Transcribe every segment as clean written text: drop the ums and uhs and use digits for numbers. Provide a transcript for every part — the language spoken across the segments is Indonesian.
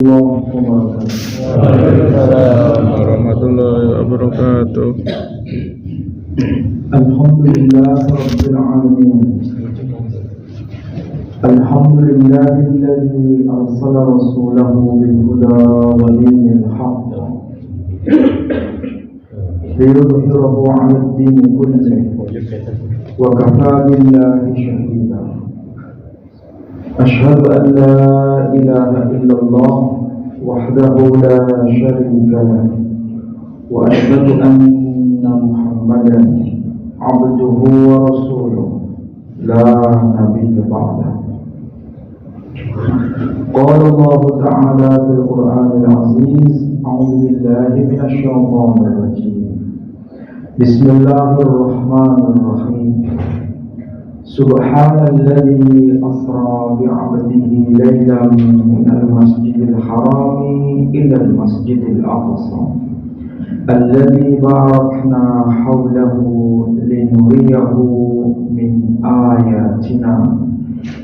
Waalaikumsalam warahmatullahi wabarakatuh. Alhamdulillah Rabbil Alamin. Alhamdulillahilladzi arsala rasulahu bil huda wa dinil haqq liyudhhirahu 'ala ad-din kullihi wa kafaa billahi shahida. Ashhadu an la ilaha illallah wahdahu la syarika lahu wa ashhadu anna Muhammadan abduhu wa rasuluhu la nabiyya ba'dahu. Qala Allah Ta'ala fil Qur'anil 'Aziz, a'udzu billahi minasy syaithanir rajim. Bismillahirrahmanirrahim. Subhanalladzi asra bi'abdihi laylan minal masjidil harami ilal masjidil aqsa alladzi barakna hawlahu linuriyahu min ayatina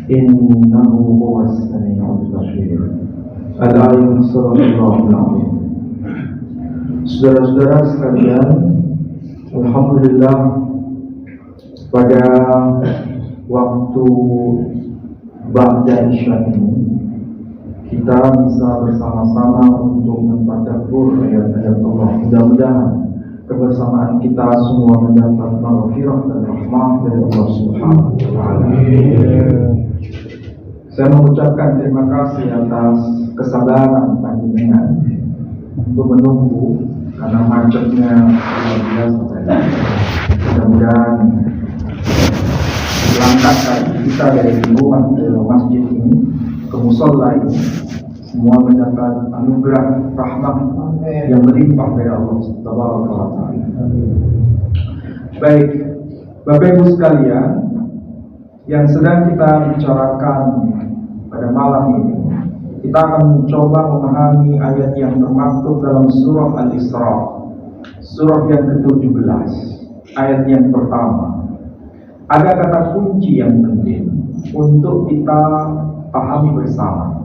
innahu huwas sami'ul basir. Al-ayat sallallahu alaihi. Saudara-saudara sekalian, alhamdulillah pada waktu ba'da isya ini kita bisa bersama-sama untuk mentadabbur ayat-ayat Allah. Mudah-mudahan kebersamaan kita semua mendapat maghfirah dan rahmah dari Allah Subhanahu wa taala. Saya mengucapkan terima kasih atas kesabaran panjenengan untuk menunggu karena macetnya luar biasa. Mudah-mudahan langkah kita dari rumah ke masjid ini, ke musola ini, semua mendapat anugerah rahmat yang melimpah dari Allah Subhanahu wa taala. Baik, Bapak Ibu sekalian, yang sedang kita bicarakan pada malam ini, kita akan mencoba memahami ayat yang termaktub dalam surah Al-Isra, surah yang ke-17, ayat yang pertama. Ada kata kunci yang penting untuk kita pahami bersama.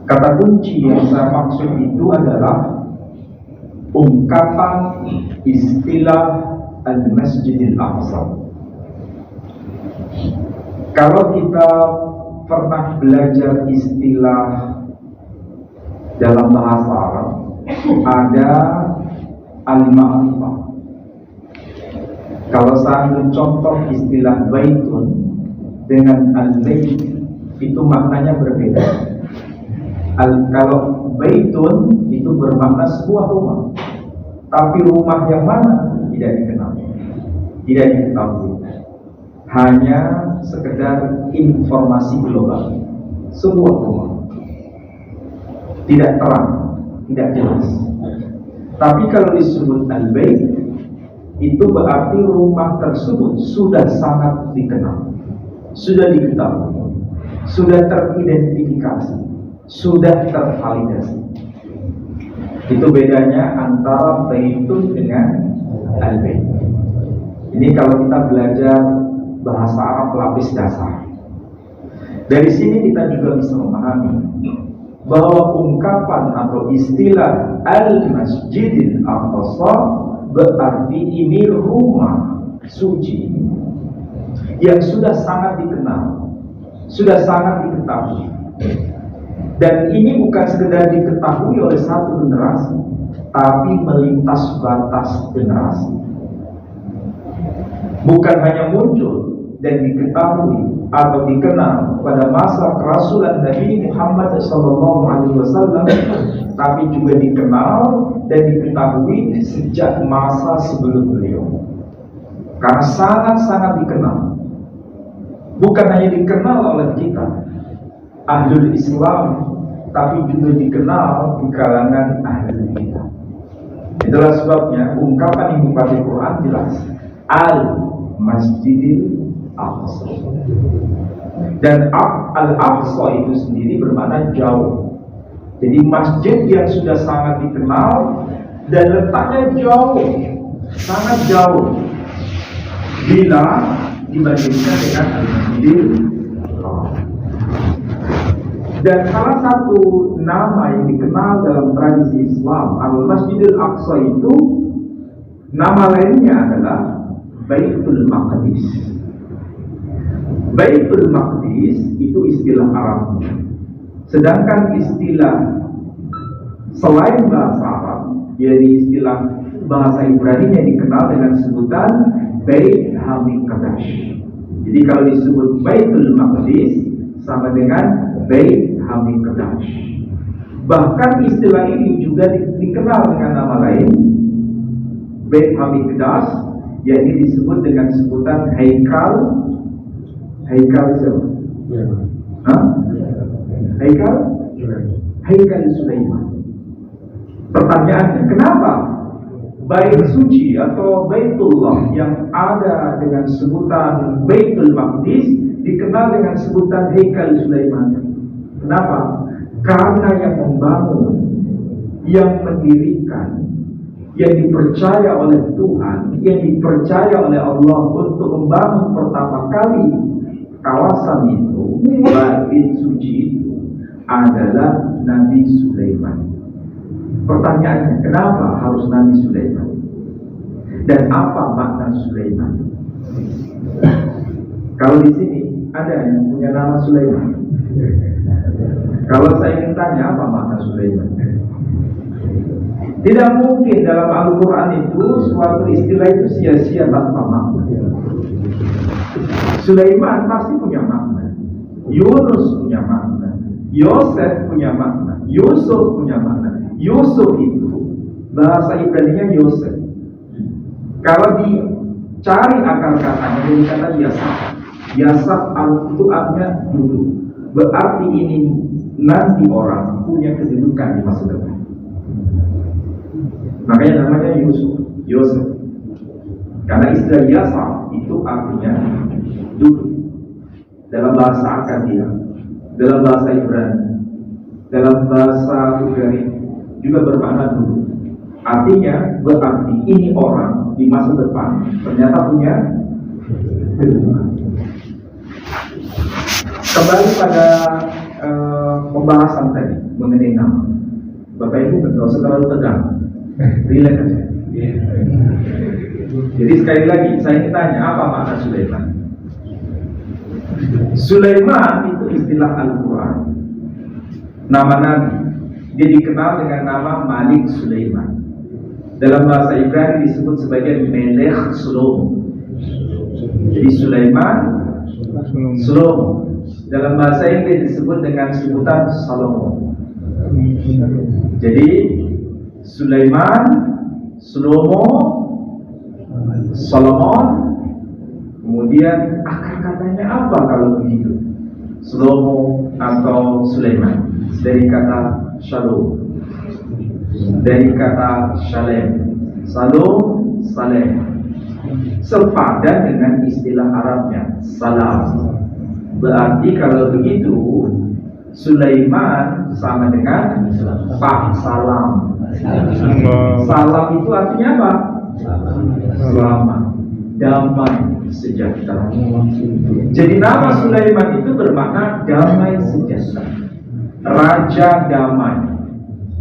Kata kunci yang saya maksud itu adalah ungkapan istilah Al-Masjidil Aqsa. Kalau kita pernah belajar istilah dalam bahasa Arab, ada al-ma'rifah. Kalau saya ambil contoh istilah baitun dengan al-bait, itu maknanya berbeda. Kalau baitun itu bermakna sebuah rumah, tapi rumah yang mana tidak dikenal, tidak diketahui. Hanya sekedar informasi global, sebuah rumah, tidak terang, tidak jelas. Tapi kalau disebut al-bait, itu berarti rumah tersebut sudah sangat dikenal, sudah diketahui, sudah teridentifikasi, sudah tervalidasi. Itu bedanya antara baitun dengan al-bait. Ini kalau kita belajar bahasa Arab pelapis dasar. Dari sini kita juga bisa memahami bahwa ungkapan atau istilah al-Masjidil Aqsa berarti ini rumah suci yang sudah sangat dikenal, sudah sangat diketahui. Dan ini bukan sekedar diketahui oleh satu generasi, tapi melintas batas generasi. Bukan hanya muncul dan diketahui atau dikenal pada masa kerasulan Nabi Muhammad SAW, tapi juga dikenal dan diketahui sejak masa sebelum beliau. Karena sangat-sangat dikenal. Bukan hanya dikenal oleh kita, ahlul Islam, tapi juga dikenal di kalangan ahlul kita. Itulah sebabnya ungkapan yang dipakai Quran jelas, Al-Masjidil Aqsa. Dan Al-Aqsa itu sendiri bermakna jauh. Jadi masjid yang sudah sangat dikenal dan letaknya jauh, sangat jauh bila dibandingkan dengan Al-Masjidil Haram. Dan salah satu nama yang dikenal dalam tradisi Islam Al-Masjidil Aqsa itu, nama lainnya adalah Baitul Maqdis. Baitul Maqdis itu istilah Arabnya. Sedangkan istilah selain bahasa Arab, yaitu istilah bahasa Ibrani yang dikenal dengan sebutan Bait Hamikdash. Jadi kalau disebut Baitul Maqdis sama dengan Bait Hamikdash. Bahkan istilah ini juga dikenal dengan nama lain, Bait Hamikdash, yang disebut dengan sebutan Haikal siapa? Hah? Haikal Sulaiman. Pertanyaannya, kenapa Bait suci atau Baitullah yang ada dengan sebutan Baitul Maqdis dikenal dengan sebutan Haikal Sulaiman? Kenapa? Karena yang membangun, yang mendirikan, yang dipercaya oleh Tuhan, yang dipercaya oleh Allah untuk membangun pertama kali kawasan itu, Bait suci itu adalah Nabi Sulaiman. Pertanyaannya, kenapa harus Nabi Sulaiman? Dan apa makna Sulaiman? Kalau di sini ada yang punya nama Sulaiman? Kalau saya ingin tanya, apa makna Sulaiman? Tidak mungkin dalam Al-Quran itu suatu istilah itu sia-sia tanpa makna. Sulaiman pasti punya makna. Yunus punya makna. Yosef punya makna. Yusuf punya makna. Yusuf itu bahasa Ibrani-nya Yosef. Kalau dicari akar katanya jadi kata Yasaf. Yasaf itu artinya duduk. Berarti ini nanti orang punya kedudukan di masa depan. Makanya namanya Yosef. Karena istilah Yasaf itu artinya duduk. Dalam bahasa Akadia, dalam bahasa Ibrani, dalam bahasa Bulgaria juga bermakna duduk. Artinya berarti ini orang di masa depan ternyata punya kedudukan. Kembali pada pembahasan tadi mengenai nama. Bapak Ibu tidak usah terlalu tegang, relax aja. Jadi sekali lagi saya ingin tanya, apa makna Sulaiman? Sulaiman itu istilah Al-Quran, nama Nabi. Dia dikenal dengan nama Malik Sulaiman. Dalam bahasa Ibrani disebut sebagai Melech Shlomo. Jadi Sulaiman Shlomo. Dalam bahasa Inggris disebut dengan sebutan Salomo. Jadi Sulaiman, Shlomo, Solomon. Kemudian akar katanya apa kalau begitu? Shlomo atau Sulaiman dari kata Shalom, dari kata Shalem, Salom, Salem, sepadan dengan istilah Arabnya Salam. Berarti kalau begitu Sulaiman sama dengan Pak Salam. Salam itu artinya apa? Selamat, damai, sejahtera. Jadi nama Sulaiman itu bermakna damai sejahtera, Raja damai.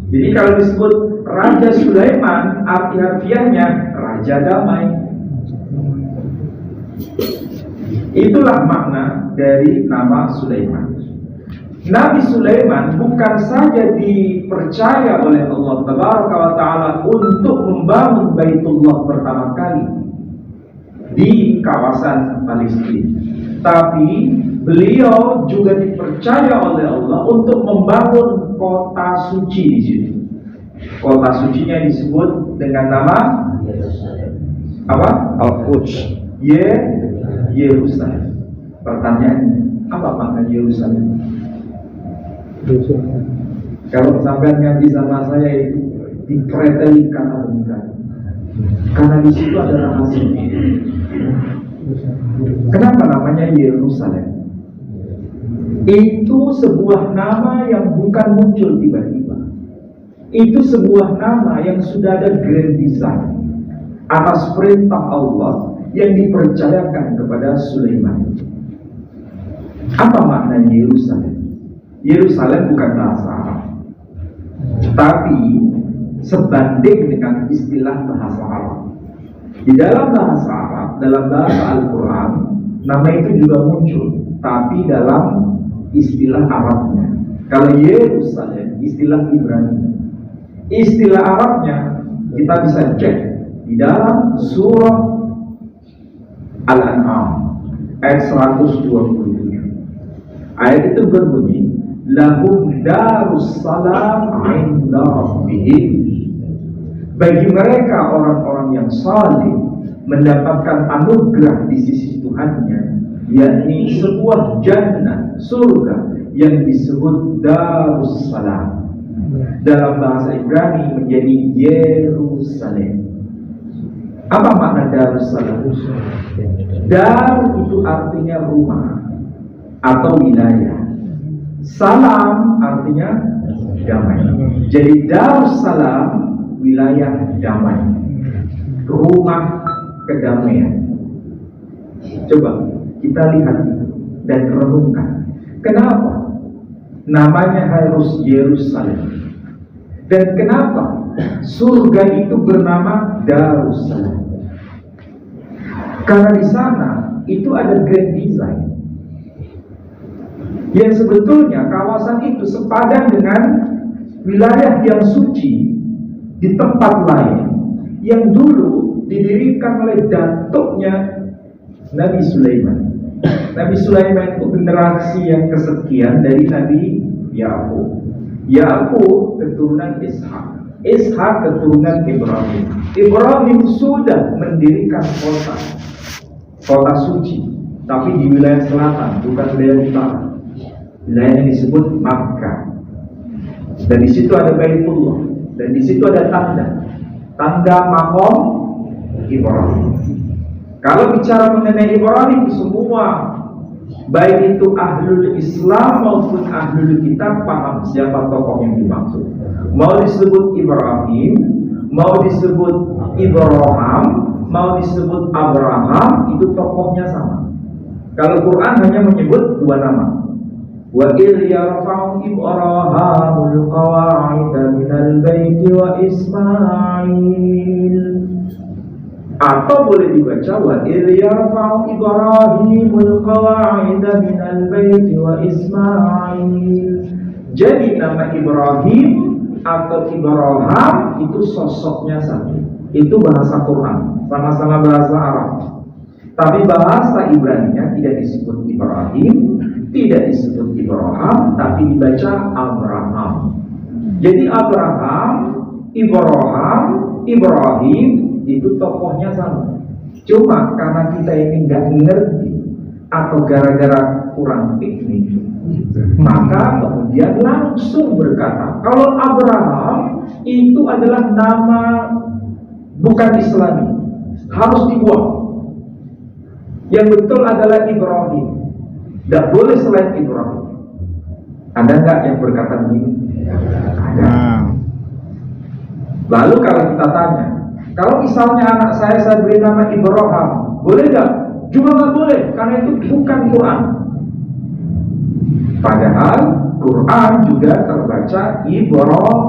Jadi kalau disebut Raja Sulaiman, arti harfiahnya Raja damai. Itulah makna dari nama Sulaiman. Nabi Sulaiman bukan saja dipercaya oleh Allah Taala untuk membangun Baitullah pertama kali di kawasan Palestina, tapi beliau juga dipercaya oleh Allah untuk membangun kota suci di situ. Kota sucinya disebut dengan nama apa? Al-Quds, Yerusalem. Pertanyaannya, apa makna Yerusalem? Kalau sampai ngaji sama saya itu dipreteli kata demikian, karena di situ ada rahasianya. Kenapa namanya Yerusalem? Itu sebuah nama yang bukan muncul tiba-tiba. Itu sebuah nama yang sudah ada grand design atas perintah Allah yang dipercayakan kepada Sulaiman. Apa makna Yerusalem? Yerusalem bukan bahasa Arab, tapi sebanding dengan istilah bahasa Arab. Di dalam bahasa Arab, dalam bahasa Al-Quran, nama itu juga muncul, tapi dalam istilah Arabnya. Kalau Yerusalem, istilah Ibrani. Istilah Arabnya kita bisa cek di dalam surah Al-An'am ayat 127. Ayat itu berbunyi, lahum darussalam 'inda rabbihim. Bagi mereka orang-orang yang saleh mendapatkan anugerah di sisi Tuhannya, yakni sebuah jannah, surga yang disebut Darussalam. Dalam bahasa Ibrani menjadi Yerusalem. Apa makna Darussalam? Dar itu artinya rumah atau wilayah. Salam artinya damai. Jadi Darussalam wilayah damai, rumah kedamaian. Coba kita lihat dan renungkan, kenapa namanya harus Yerusalem dan kenapa surga itu bernama Darussalam? Karena di sana itu ada grand design yang sebetulnya kawasan itu sepadan dengan wilayah yang suci di tempat lain yang dulu didirikan oleh datuknya Nabi Sulaiman. Nabi Sulaiman itu generasi yang kesekian dari Nabi Yakub. Yakub keturunan Ishak, Ishak keturunan Ibrahim. Ibrahim sudah mendirikan kota suci, tapi di wilayah selatan, bukan wilayah utara. Wilayah yang disebut Makkah. Dan di situ ada Baitullah. Dan di situ ada tanda makom Ibrahim. Kalau bicara mengenai Ibrahim, semua baik itu ahlul Islam maupun ahlul kitab paham siapa tokoh yang dimaksud. Mau disebut Ibrahim, mau disebut Ibrahim, mau disebut Abraham, itu tokohnya sama. Kalau Quran hanya menyebut dua nama. Wa idh yarfa'u Ibrahimul qawa'ida minal baiti wa Ismail. Atau boleh dibaca wa idh yarfa'u Ibrahimul qawa'ida minal baiti wa Ismail. Jadi nama Ibrahim atau Ibrahim itu sosoknya satu. Itu bahasa Quran, sama-sama bahasa Arab. Tapi bahasa Ibraninya tidak disebut Ibrahim, tidak disebut Ibrahim, tapi dibaca Abraham. Jadi Abraham, Ibrahim itu tokohnya sama. Cuma karena kita ini nggak ngerti atau gara-gara kurang piknik, maka kemudian langsung berkata kalau Abraham itu adalah nama bukan Islami, harus dibuang. Yang betul adalah Ibrahim. Tidak boleh selain Ibrahim. Ada nggak yang berkata begini? Ada. Lalu kalau kita tanya, kalau misalnya anak saya beri nama Ibrahim, boleh nggak? Juga nggak boleh, karena itu bukan Quran. Padahal Quran juga terbaca Ibrahim.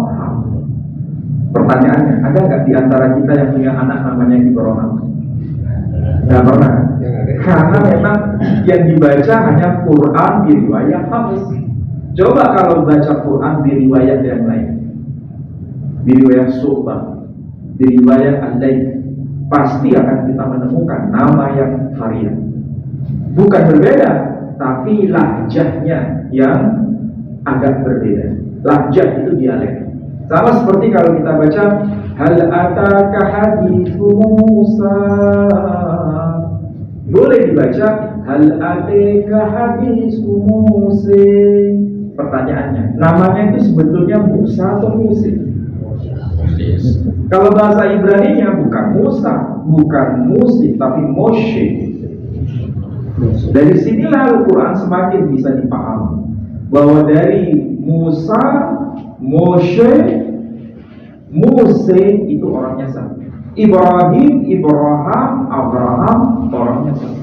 Pertanyaannya, ada nggak di antara kita yang punya anak namanya Ibrahim? Nggak pernah. Karena memang yang dibaca hanya Quran di riwayat Hafiz. Coba kalau baca Quran di riwayat yang lain, di riwayat Syu'bah, di riwayat Al-Layth, pasti akan kita menemukan nama yang varian. Bukan berbeda, tapi lahjahnya yang agak berbeda. Lahjah itu dialek. Sama seperti kalau kita baca hal ataka hadithu Musa, boleh dibaca hal ataka hadithu Musa. Pertanyaannya, namanya itu sebetulnya Musa atau Musa? Kalau bahasa Ibraninya bukan Musa, bukan Musa, tapi Moshe. Dari sinilah Al-Quran semakin bisa dipahami bahwa dari Musa, Moshe, Mose itu orangnya sama. Ibrahim, Abraham orangnya sama.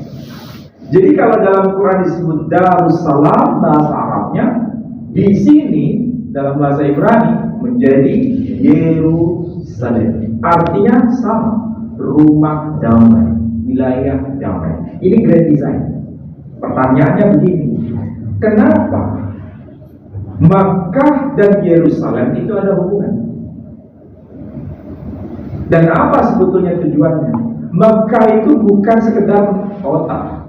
Jadi kalau dalam Quran disebut Darussalam, bahasa Arabnya Di sini dalam bahasa Ibrani menjadi Yerusalem. Artinya sama, rumah damai, wilayah damai. Ini grand design. Pertanyaannya begini, kenapa Makkah dan Yerusalem itu ada hubungan? Dan apa sebetulnya tujuannya? Makkah itu bukan sekedar kota,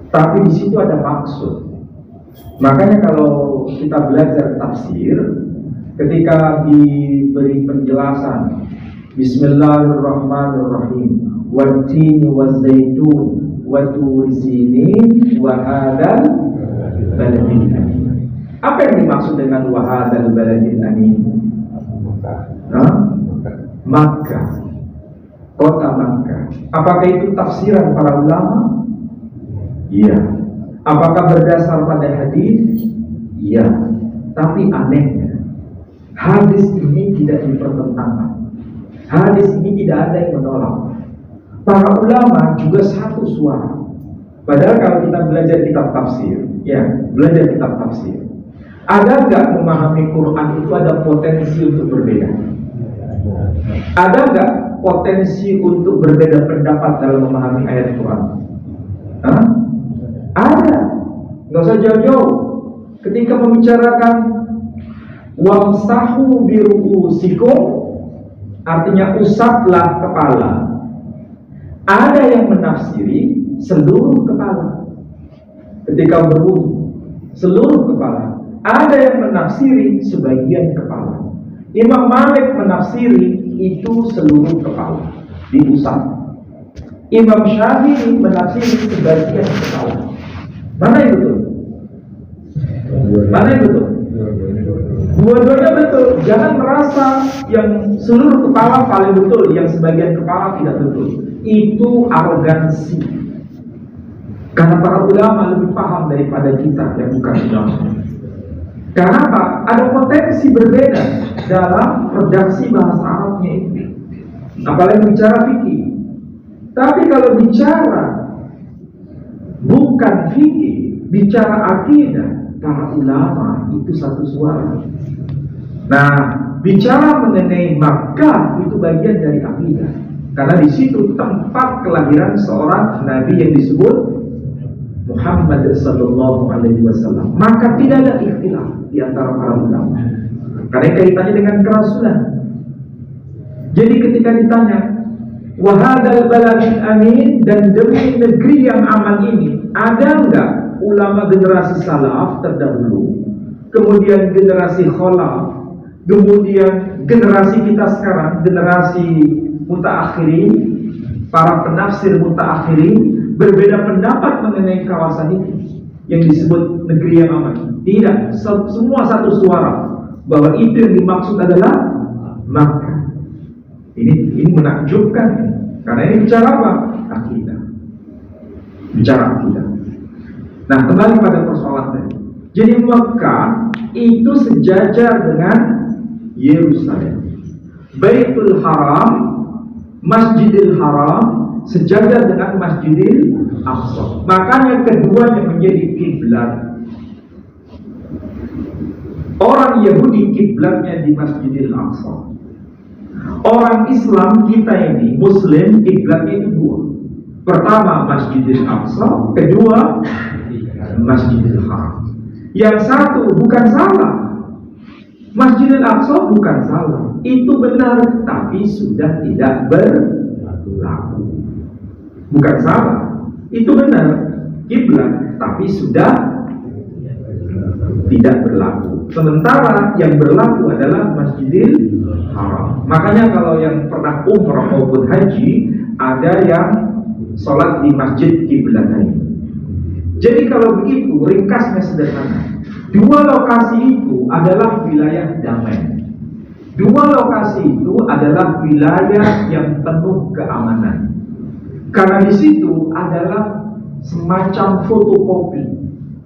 tapi di situ ada maksud. Makanya kalau kita belajar tafsir, ketika diberi penjelasan Bismillahirrahmanirrahim, wat-tini waz-zaitun wa turi sinin wa hadzal baladil amin. Apa yang dimaksud dengan wa hadzal baladil amin? Makkah, kota Makkah. Apakah itu tafsiran para ulama? Iya. Apakah berdasar pada hadis? Iya. Tapi anehnya, hadis ini tidak dipertentangkan. Hadis ini tidak ada yang menolak. Para ulama juga satu suara. Padahal kalau kita belajar kitab tafsir, belajar kitab tafsir, ada nggak memahami Quran itu ada potensi untuk berbeda? Ada nggak potensi untuk berbeda pendapat dalam memahami ayat Quran? Ada. Nggak usah jauh-jauh. Ketika membicarakan wamsahu biru'usikum, artinya usaplah kepala, ada yang menafsiri seluruh kepala. Ketika berwudu, seluruh kepala. Ada yang menafsiri sebagian kepala. Imam Malik menafsiri itu seluruh kepala diusap. Imam Syafi'i menafsiri sebagian kepala. Mana yang betul? Mana yang betul? Dua-duanya betul. Jangan merasa yang seluruh kepala paling betul, yang sebagian kepala tidak betul. Itu arogansi. Karena para ulama lebih paham daripada kita yang bukan ulama. Karena apa? Ada potensi berbeda dalam redaksi bahasa Arabnya itu. Apalagi bicara fikih. Tapi kalau bicara bukan fikih, bicara akidah, para ulama itu satu suara. Nah, bicara mengenai Makkah itu bagian dari akidah. Karena di situ tempat kelahiran seorang nabi yang disebut Muhammad sallallahu alaihi wasallam. Maka tidak ada ikhtilaf di antara para ulama. Karena kaitannya dengan kerasulan. Jadi ketika ditanya wa hadzal baladil amin, dan demi negeri yang aman ini, ada enggak ulama generasi salaf terdahulu, kemudian generasi khalaf, kemudian generasi kita sekarang, generasi mutaakhirin, para penafsir mutaakhirin berbeda pendapat mengenai kawasan itu yang disebut negeri yang aman? Tidak, semua satu suara bahwa itu yang dimaksud adalah Makkah. Ini menakjubkan, karena ini bicara apa? Akidah. Bicara akidah. Nah, kembali pada persoalan tadi. Jadi Makkah itu sejajar dengan Yerusalem. Baitul Haram, Masjidil Haram sejajar dengan Masjidil Aqsa. Makanya keduanya menjadi kiblat. Orang Yahudi kiblatnya di Masjidil Aqsa. Orang Islam kita ini, Muslim, kiblatnya itu dua. Pertama Masjidil Aqsa, kedua Masjidil Haram. Yang satu bukan salah, Masjidil Aqsa bukan salah, itu benar, tapi sudah tidak berlaku. Bukan salah, itu benar, kiblat, tapi sudah tidak berlaku. Sementara yang berlaku adalah Masjidil Haram. Makanya kalau yang pernah umrah maupun haji, ada yang sholat di masjid kiblatain. Jadi kalau begitu, ringkasnya sederhana. Dua lokasi itu adalah wilayah damai. Dua lokasi itu adalah wilayah yang penuh keamanan. Karena di situ adalah semacam fotokopi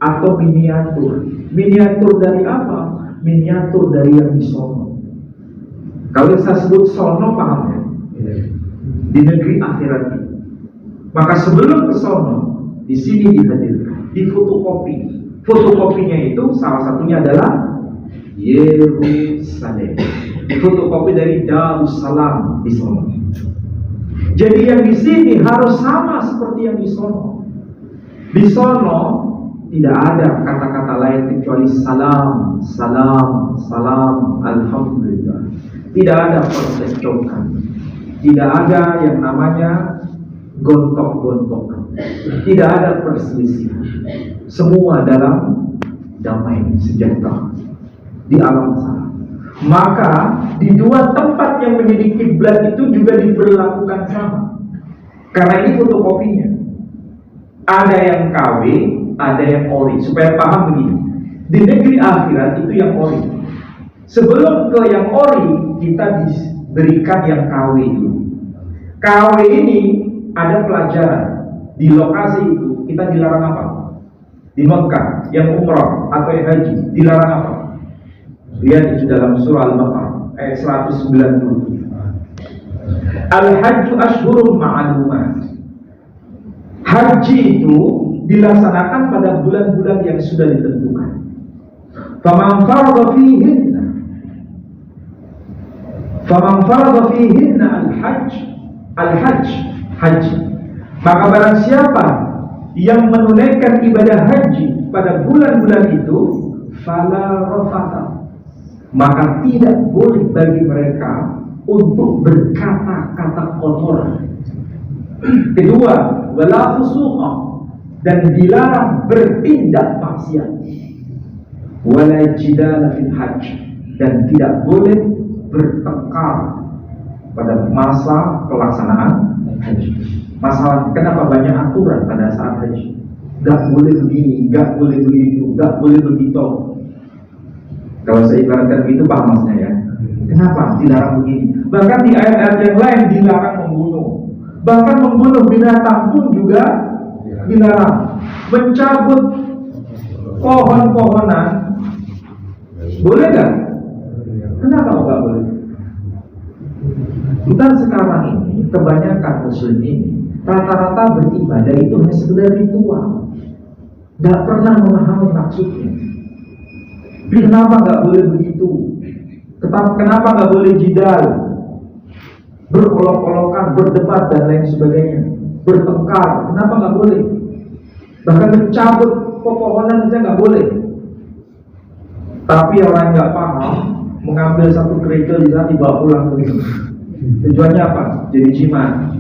atau miniatur. Miniatur dari apa? Miniatur dari yang di sono. Kalau saya sebut sono, paham ya? Di negeri akhirat ini. Maka sebelum ke sono, di sini dihadirkan, di fotokopi. Fotokopinya itu salah satunya adalah Yerusalem. Fotokopi dari Darussalam di sono. Jadi yang di sini harus sama seperti yang di sono. Di sono tidak ada kata-kata lain kecuali salam, salam, salam, alhamdulillah. Tidak ada percekcokan. Tidak ada yang namanya gontok-gontokan. Tidak ada perselisihan. Semua dalam damai sejahtera di alam sana. Maka di dua tempat yang menjadi kiblat itu juga diberlakukan sama. Karena ini fotokopinya. Ada yang KW, ada yang ori. Supaya paham begini, di negeri akhirat itu yang ori. Sebelum ke yang ori, kita diberikan yang KW dulu. KW ini ada pelajaran. Di lokasi itu kita dilarang apa? Di Mekah, yang umrah atau yang haji, dilarang apa? Lihat itu dalam surah Al-Baqarah ayat 190. Al-Hajju ashhurun ma'lumat. Haji itu dilaksanakan pada bulan-bulan yang sudah ditentukan. Faman farada fihinna al-hajj haji. Maka barang siapa yang menunaikan ibadah haji pada bulan-bulan itu, fala rafata, maka tidak boleh bagi mereka untuk berkata-kata kotor. Kedua, wala fusuqa, dan dilarang bertindak maksiat. Wala jidala fil hajj, dan tidak boleh bertengkar pada masa pelaksanaan haji. Masalah kenapa banyak aturan pada saat haji? Gak boleh begini, gak boleh begitu, gak boleh begitu. Kalau saya ibaratkan begitu, paham maksudnya ya? Kenapa dilarang begini? Bahkan di ayat-ayat yang lain dilarang membunuh. Bahkan membunuh binatang pun juga dilarang. Mencabut pohon-pohonan boleh gak? Kenapa gak boleh? Kita sekarang ini, kebanyakan muslim ini rata-rata beribadah itu hanya sekedar ritual, gak pernah memahami maksudnya. Kenapa gak boleh begitu? Kenapa gak boleh jidal, berolok-olokan, berdebat dan lain sebagainya, bertengkar? Kenapa gak boleh? Bahkan mencabut pepohonan saja gak boleh. Tapi orang gak paham mengambil satu kerikil di sana dibawa pulang begitu. Tujuannya apa? Jadi jimat.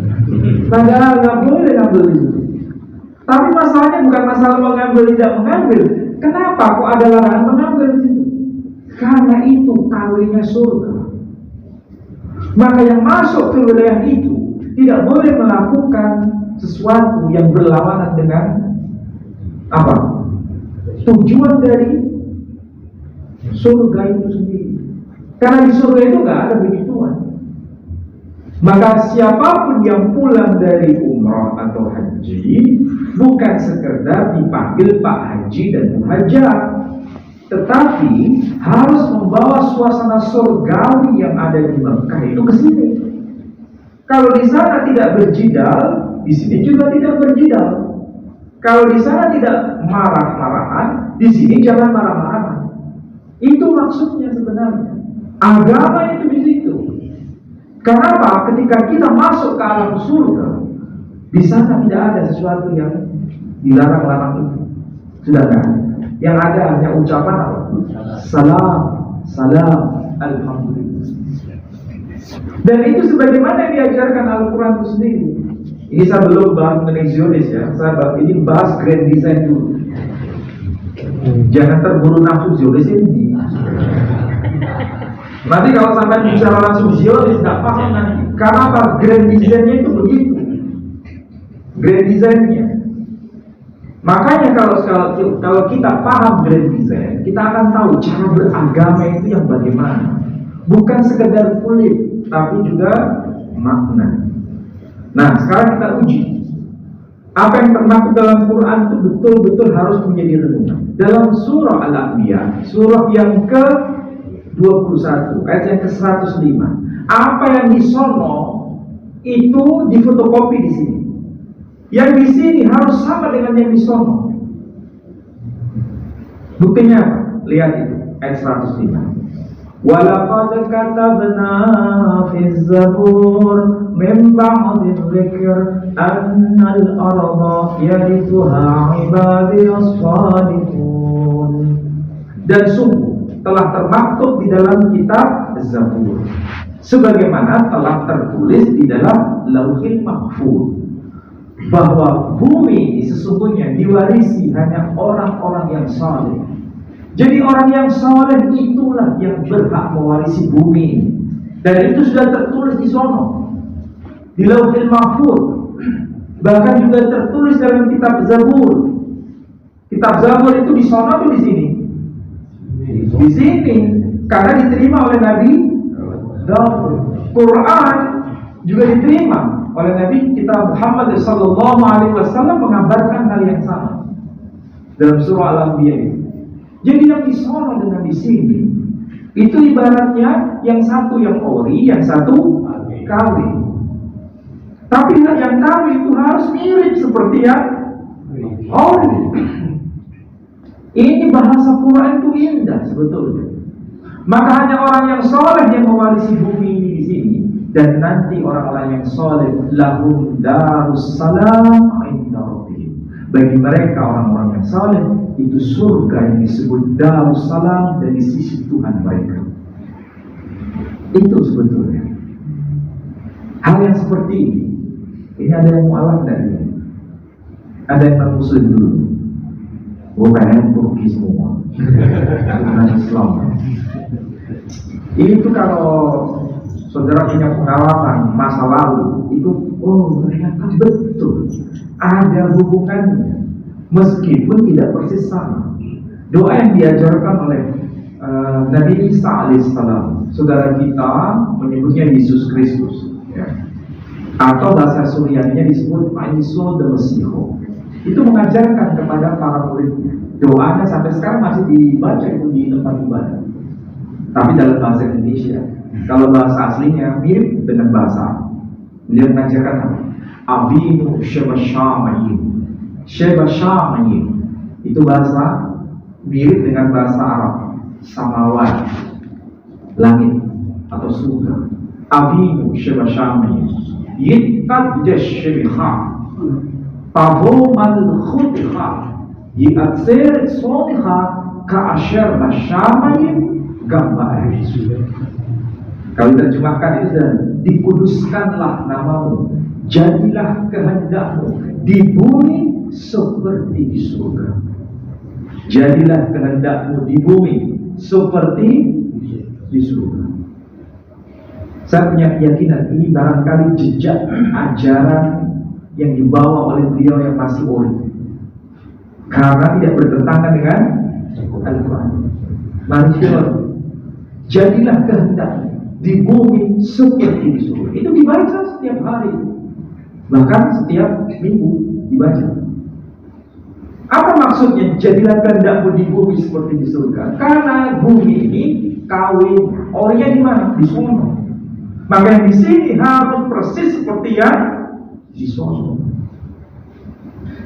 Padahal nggak boleh ngambil itu. Tapi masalahnya bukan masalah mengambil tidak mengambil. Kenapa kok ada larangan mengambil itu? Karena itu kawinnya surga. Maka yang masuk ke wilayah itu tidak boleh melakukan sesuatu yang berlawanan dengan apa? Tujuan dari surga itu sendiri. Karena di surga itu nggak ada begituan. Maka siapapun yang pulang dari umrah atau haji bukan sekedar dipanggil Pak Haji dan Muhajir, tetapi harus membawa suasana surgawi yang ada di Mekah itu ke sini. Kalau di sana tidak berjidal, di sini juga tidak berjidal. Kalau di sana tidak marah-marahan, di sini jangan marah-marahan. Itu maksudnya sebenarnya. Agama itu di situ. Kenapa? Ketika kita masuk ke alam surga, di sana tidak ada sesuatu yang dilarang-larang itu. Sudah kan? Yang ada hanya ucapan apa? Salam, salam, alhamdulillah. Dan itu sebagaimana yang diajarkan Al-Quran itu sendiri. Ini saya belum bahas mengenai Zionis ya. Ini bahas grand design dulu. Jangan terburu nafsu Zionis ini. Nanti kalau sampai bicara langsung Zionis nggak paham nanti. Karena apa? Grand design-nya itu begitu. Grand design-nya. Makanya kalau kita paham grand design, kita akan tahu cara beragama itu yang bagaimana. Bukan sekedar kulit, tapi juga makna. Nah, sekarang kita uji. Apa yang termaktub dalam Quran itu betul-betul harus menjadi renungan. Dalam surah Al-Anbiya, surah yang ke-21, ayat yang ke-105. Apa yang di sono itu difotokopi di sini. Yang di sini harus sama dengan yang di sono. Buktinya apa? Lihat itu ayat 105. Walaqad katabna fi zabur min ba'di dzikr annal arda yarithuha ibadiyas salihun. Dan sungguh telah termaktub di dalam kitab Zabur sebagaimana telah tertulis di dalam Lauhil Mahfuz bahwa bumi sesungguhnya diwarisi hanya orang-orang yang saleh. Jadi orang yang saleh itulah yang berhak mewarisi bumi. Dan itu sudah tertulis di sono, di Lauhil Mahfuz. Bahkan juga tertulis dalam kitab Zabur. Kitab Zabur itu di sono atau di sini? Di sini, karena diterima oleh Nabi Daud. Quran juga diterima oleh Nabi kita Muhammad SAW mengabarkan hal yang sama dalam surah Al-Anbiya. Jadi yang di sono dengan di sini itu ibaratnya yang satu yang ori, yang satu kawin. Tapi yang kawin itu harus mirip seperti yang ori. Ini bahasa Quran itu indah sebetulnya. Maka hanya orang yang soleh yang mewarisi bumi ini di sini. Dan nanti orang-orang yang soleh lahum darussalam inda rabbihim. Bagi mereka orang-orang yang soleh itu surga yang disebut darussalam dari sisi Tuhan mereka. Itu sebetulnya hal yang seperti ini. Ini ada yang mualaf dari ini, ada yang non-muslim dulu. Bukan Turki semua, bukan Islam. Ini tuh kalau saudara punya pengalaman masa lalu itu, oh ternyata betul ada hubungannya, meskipun tidak persis sama. Doa yang diajarkan oleh Nabi Isa alaihissalam, saudara kita menyebutnya Yesus Kristus, ya. Atau bahasa Surianya disebut Isa the Mesiho. Itu mengajarkan kepada para muridnya. Doanya sampai sekarang masih dibaca itu di tempat ibadah, tapi dalam bahasa Indonesia. Kalau bahasa aslinya mirip dengan bahasa. Beliau mengajarkan apa? Abinu Shebashamayim. Shebashamayim itu bahasa mirip dengan bahasa Arab. Samawat, langit atau surga. Abinu Shebashamayim. Yitat Jeshebikha Pavomal Khutha Yiatsir Soniha Ka'asher Bashamayim Gamba'ah. Kalau diterjemahkan itu sudah dikuduskanlah namamu, jadilah kehendakmu di bumi seperti di surga. Jadilah kehendakmu di bumi seperti di surga. Saya punya keyakinan ini barangkali jejak ajaran yang dibawa oleh beliau yang masih ori, karena tidak bertentangan dengan Al-Quran. Manusia, jadilah kehendakmu di bumi seperti di surga. Itu dibaca setiap hari, bahkan setiap minggu dibaca. Apa maksudnya jadilah kehendakmu di bumi seperti di surga? Karena bumi ini kawin, orinya di mana? Di sono. Maka yang di sini harus persis seperti yang di sono.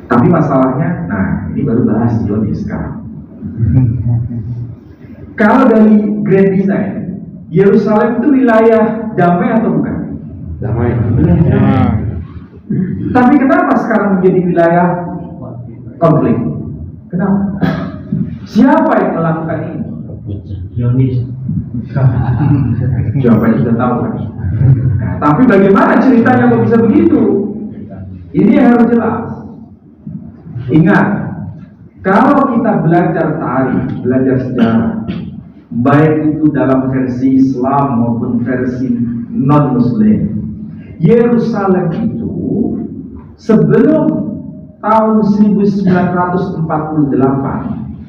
Tapi masalahnya, nah ini baru bahas Joni sekarang. Kalau dari grand design, Yerusalem itu wilayah damai atau bukan? Damai. Tapi kenapa sekarang menjadi wilayah konflik? Kenapa? Siapa yang melakukan ini? Zionis. Jawabannya sudah tahu kan? Nah, tapi bagaimana ceritanya kok bisa begitu? Ini yang harus jelas. Ingat, kalau kita belajar tarikh, belajar sejarah, baik itu dalam versi Islam maupun versi non-Muslim, Yerusalem itu sebelum tahun 1948,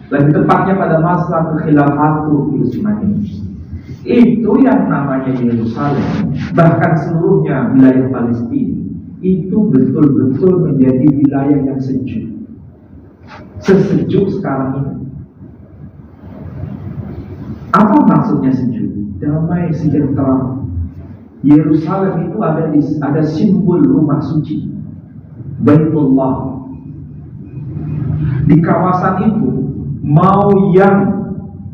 lebih tepatnya pada masa Khilafatu Utsmaniyah, itu yang namanya Yerusalem, bahkan seluruhnya wilayah Palestina, itu betul-betul menjadi wilayah yang sejuk, sesejuk sekarang ini. Apa maksudnya sejuk? Damai, sejahtera. Yerusalem itu ada simbol rumah suci, Baitullah. Di kawasan itu mau yang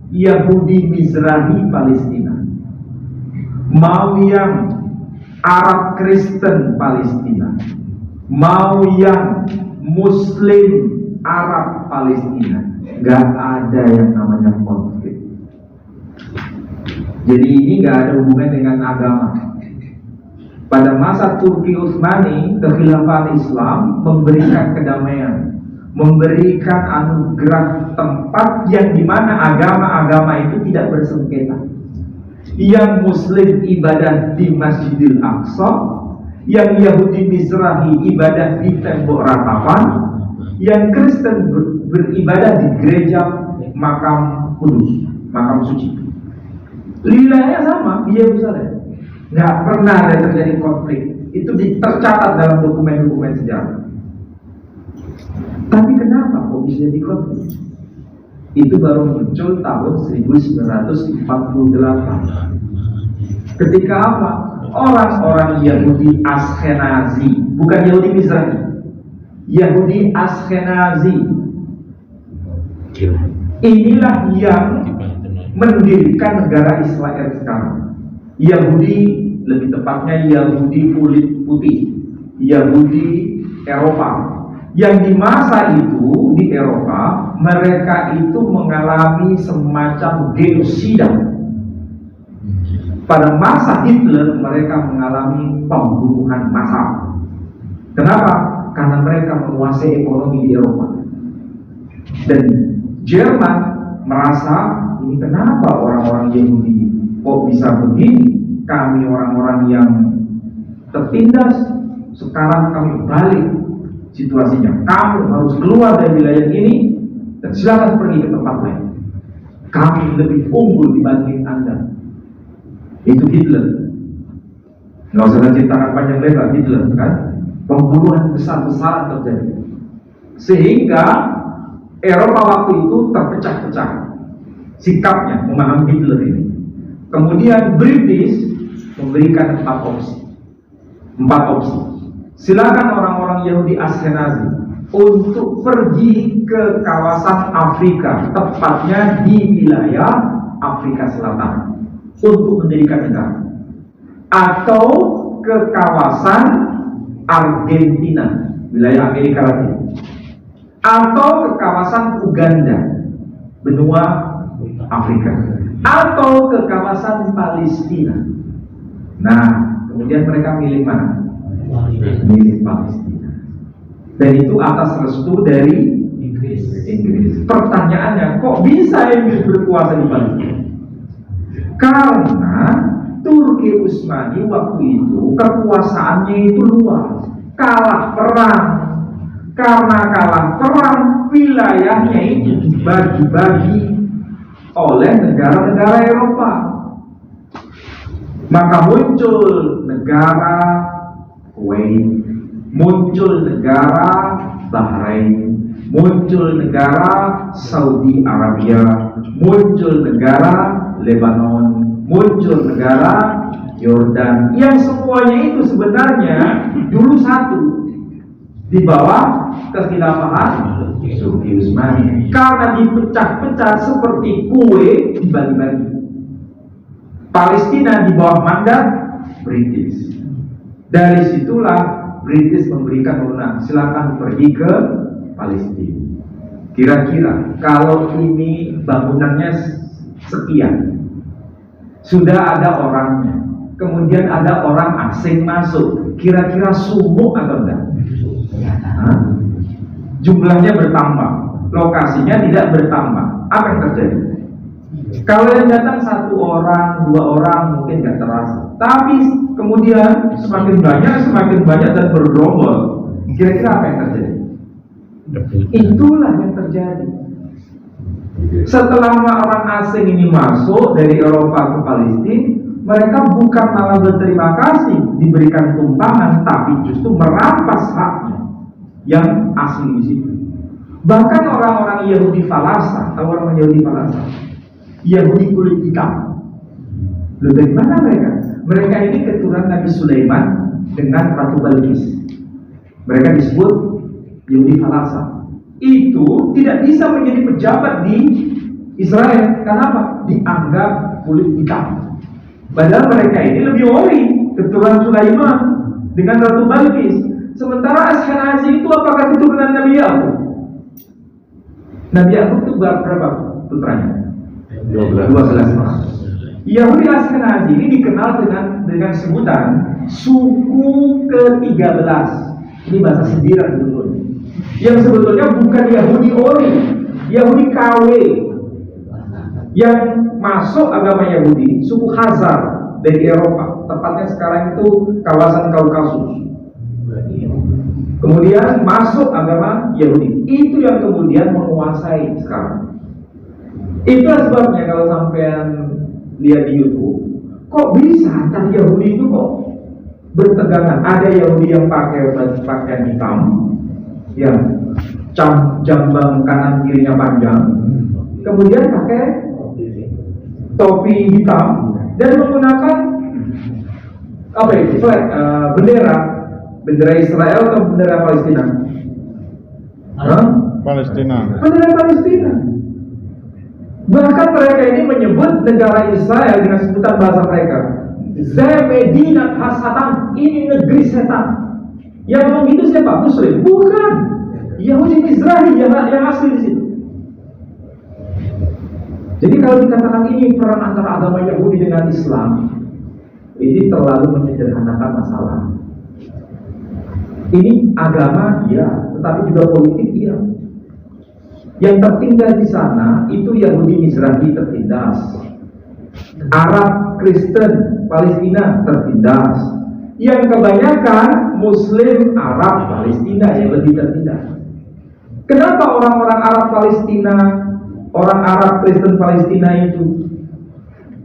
Yahudi Mizrahi Palestina, mau yang Arab Kristen Palestina, mau yang Muslim Arab Palestina, gak ada yang namanya konflik. Jadi ini gak ada hubungan dengan agama. Pada masa Turki Utsmani, kekhilafan Islam memberikan kedamaian, memberikan anugerah tempat yang dimana agama-agama itu tidak bersengketa. Yang Muslim ibadah di Masjidil Aqsa, yang Yahudi Mizrahi ibadah di tembok ratapan, yang Kristen beribadah di gereja makam kudus, makam suci. Wilayahnya sama di Yerusalem. Nggak pernah ada terjadi konflik. Itu tercatat dalam dokumen-dokumen sejarah. Tapi kenapa kok bisa jadi konflik? Itu baru muncul tahun 1948. Ketika apa? Orang-orang Yahudi Askenazi, bukan Yahudi Mizrahi, Yahudi Askenazi, inilah yang mendirikan negara Israel sekarang. Yahudi, lebih tepatnya Yahudi kulit putih, Yahudi Eropa. Yang di masa itu di Eropa, mereka itu mengalami semacam genosida. Pada masa Hitler mereka mengalami pembunuhan massal. Kenapa? Karena mereka menguasai ekonomi di Eropa. Dan Jerman merasa, ini kenapa orang-orang Yahudi kok bisa begini? Kami orang-orang yang tertindas, sekarang kami balik situasinya. Kamu harus keluar dari wilayah ini dan silakan pergi ke tempat lain. Kami lebih unggul dibanding Anda. Itu Hitler. Nggak usah ceritakan panjang lebar, Hitler kan. Pembunuhan besar-besaran terjadi. Sehingga Eropa waktu itu terpecah-pecah sikapnya memahami Hitler ini. Kemudian British memberikan 4 opsi. Silakan orang-orang Yahudi Askenazi untuk pergi ke kawasan Afrika, tepatnya di wilayah Afrika Selatan, untuk mendirikan negara, atau ke kawasan Argentina, wilayah Amerika Latin, atau ke kawasan Uganda, benua Afrika, atau ke kawasan Palestina. Nah, kemudian mereka milih mana? Milih Palestina. Dan itu atas restu dari Inggris. Pertanyaannya, kok bisa Inggris berkuasa di Palestina? Karena Turki Utsmani waktu itu kekuasaannya itu luas, kalah perang. Karena kalah perang, wilayahnya itu dibagi-bagi oleh negara-negara Eropa. Maka muncul negara Kuwait, muncul negara Bahrain, muncul negara Saudi Arabia, muncul negara Lebanon, muncul negara Yordan, yang semuanya itu sebenarnya dulu satu di bawah kekhilafahan Turki Utsmani. Karena dipecah-pecah seperti kue dibagi-bagi. Palestina di bawah mandat British. Dari situlah British memberikan wewenang, silakan pergi ke Palestina. Kira-kira kalau ini bangunannya sekian, sudah ada orangnya, kemudian ada orang asing masuk, kira-kira sumuk atau enggak? Jumlahnya bertambah, lokasinya tidak bertambah. Apa yang terjadi? Kalau yang datang 1 orang, 2 orang mungkin nggak terasa, tapi kemudian semakin banyak dan bergerombol. Kira-kira apa yang terjadi? Itulah yang terjadi. Setelah orang asing ini masuk dari Eropa ke Palestina, mereka bukan malah berterima kasih diberikan tumpangan, tapi justru merampas haknya yang asli di situ. Bahkan orang-orang Yahudi Falasa, tahu orang Yahudi Falasa? Yahudi kulit hitam. Lalu dari mana mereka? Mereka ini keturunan Nabi Sulaiman dengan Ratu Balqis. Mereka disebut Yahudi Falasa. itu tidak bisa menjadi pejabat di Israel. Kenapa? Dianggap kulit hitam. Padahal mereka ini lebih ori, keturunan Sulaiman dengan Ratu Balqis. Sementara Ashkenazi itu apakah keturunan Nabi Yakub? Nabi Yakub itu berapa putranya? 12. Yahudi Ashkenazi ini dikenal dengan sebutan suku ke-13. Ini bahasa sindiran sebetulnya. Yang sebetulnya bukan Yahudi ori, Yahudi KW. Yang masuk agama Yahudi, suku Khazar dari Eropa, tepatnya sekarang itu kawasan Kaukasus. Kemudian masuk agama Yahudi, itu yang kemudian menguasai sekarang. Itulah sebabnya kalau sampean lihat di YouTube, kok bisa antar Yahudi itu kok bertegangan? Ada Yahudi yang pakai pakaian hitam, yang jambang kanan kirinya panjang, kemudian pakai topi hitam dan menggunakan apa itu flag, bendera Israel atau bendera Palestina? Palestina. Bendera Palestina. Bahkan mereka ini menyebut negara Israel dengan sebutan bahasa mereka, Zemedinat Hasatan, ini negeri setan. Yang ngomong itu siapa? Muslim? Bukan. Yahudi Mizrahi yang asli di situ. Jadi kalau dikatakan ini perang antara agama Yahudi dengan Islam, ini terlalu menyederhanakan masalah. Ini agama iya, tetapi juga politik iya. Yang tertinggal di sana itu Yahudi Mizrahi tertindas, Arab, Kristen, Palestina tertindas. Yang kebanyakan Muslim, Arab, Palestina yang lebih tertindas. Kenapa orang-orang Arab Palestina, orang Arab Kristen Palestina itu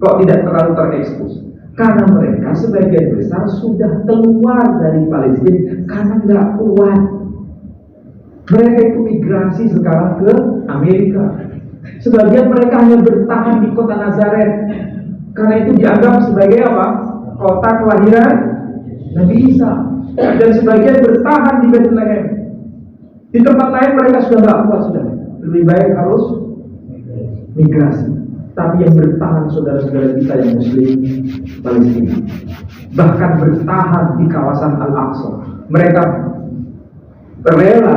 kok tidak terlalu terekspos? Karena mereka sebagian besar sudah keluar dari Palestina karena nggak kuat. Mereka itu migrasi sekarang ke Amerika. Sebagian mereka hanya bertahan di kota Nazaret karena itu dianggap sebagai apa? Kota kelahiran Nabi Isa. Dan sebagian bertahan di Bethlehem. Di tempat lain mereka sudah nggak kuat sudah. Lebih baik harus migrasi. Tapi yang bertahan saudara-saudara kita yang Muslim Palestina, bahkan bertahan di kawasan Al-Aqsa. Mereka rela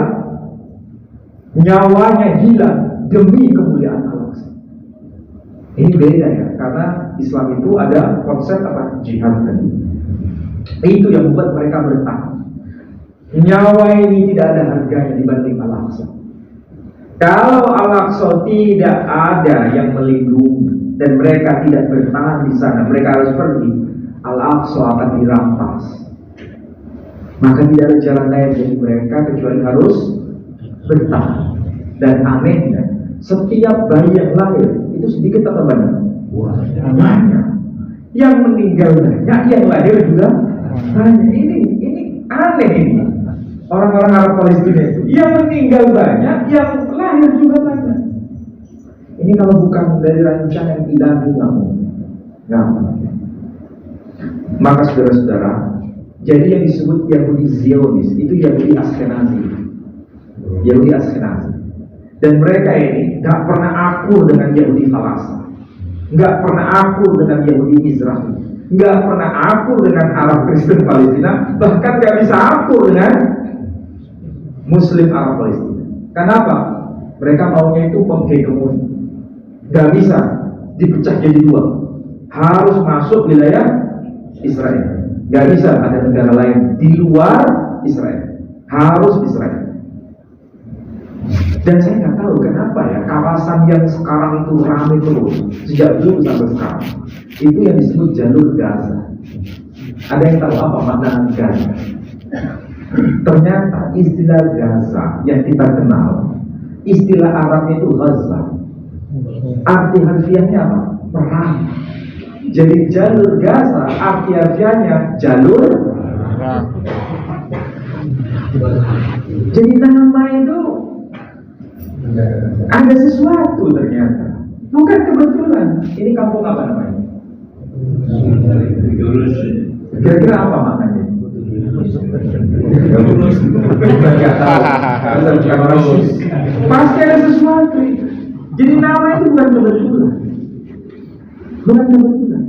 nyawanya hilang demi kemuliaan Al-Aqsa. Ini beda ya, karena Islam itu ada konsep apa? Jihad tadi. Itu yang membuat mereka bertahan. Nyawa ini tidak ada harganya dibanding Al-Aqsa. Kalau Al-Aqsa tidak ada yang melindungi dan mereka tidak bertahan di sana, mereka harus pergi, Al-Aqsa akan dirampas. Maka tidak ada jalan lain bagi mereka kecuali harus bertahan. Dan anehnya, setiap bayi yang lahir itu sedikit atau banyak? Banyak. Yang meninggal banyak, yang lahir juga banyak. Ini aneh ini. Orang-orang Arab Palestina itu yang meninggal banyak, yang lahir juga banyak. Ini kalau bukan dari rancangan ilahi nggak. Maka saudara-saudara, jadi yang disebut Yahudi Zionis itu Yahudi Ashkenazi. Yahudi Ashkenazi. Dan mereka ini nggak pernah akur dengan Yahudi Falasa, nggak pernah akur dengan Yahudi Mizrahi, nggak pernah akur dengan Arab Kristen Palestina, bahkan nggak bisa akur dengan Muslim Arab Palestina. Kenapa? Mereka maunya itu menghegemoni. Gak bisa dipecah jadi dua. Harus masuk wilayah Israel. Gak bisa ada negara lain di luar Israel. Harus Israel. Dan saya nggak tahu kenapa ya kawasan yang sekarang itu ramai terus sejak dulu sampai sekarang. Itu yang disebut jalur Gaza. Ada yang tahu apa makna Gaza? Ternyata istilah Gaza yang kita kenal, istilah Arab itu Gaza. Arti harfiahnya apa? Perang. Jadi jalur Gaza arti harfiahnya jalur perang. Jadi nama itu ada sesuatu ternyata. Bukan kebetulan. Ini kampung apa namanya? Kira-kira apa maknanya? Asal bukan orang syirik. Pasti ada sesuatu. Jadi nama itu bukan kebetulan. Bukan kebetulan.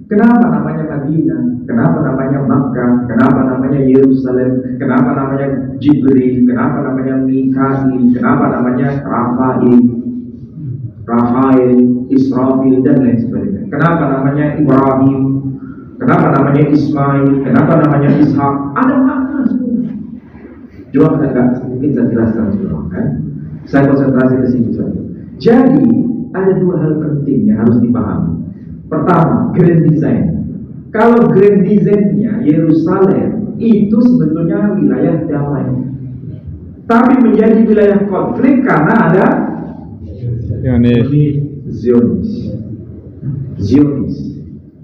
Kenapa namanya Madinah? Kenapa namanya Makkah? Kenapa namanya Yerusalem? Kenapa namanya Jibril? Kenapa namanya Mikail? Kenapa namanya Rafael, Israfil, dan lain sebagainya? Kenapa namanya Ibrahim? Kenapa namanya Ismail? Kenapa namanya Ishak? Ada makna semua. Coba enggak mungkin saya jelaskan semua, kan? Saya konsentrasi ke sini saja. Jadi ada dua hal penting yang harus dipahami. Pertama, grand design. Kalau grand design-nya Yerusalem itu sebetulnya wilayah damai, tapi menjadi wilayah konflik karena ada Zionis.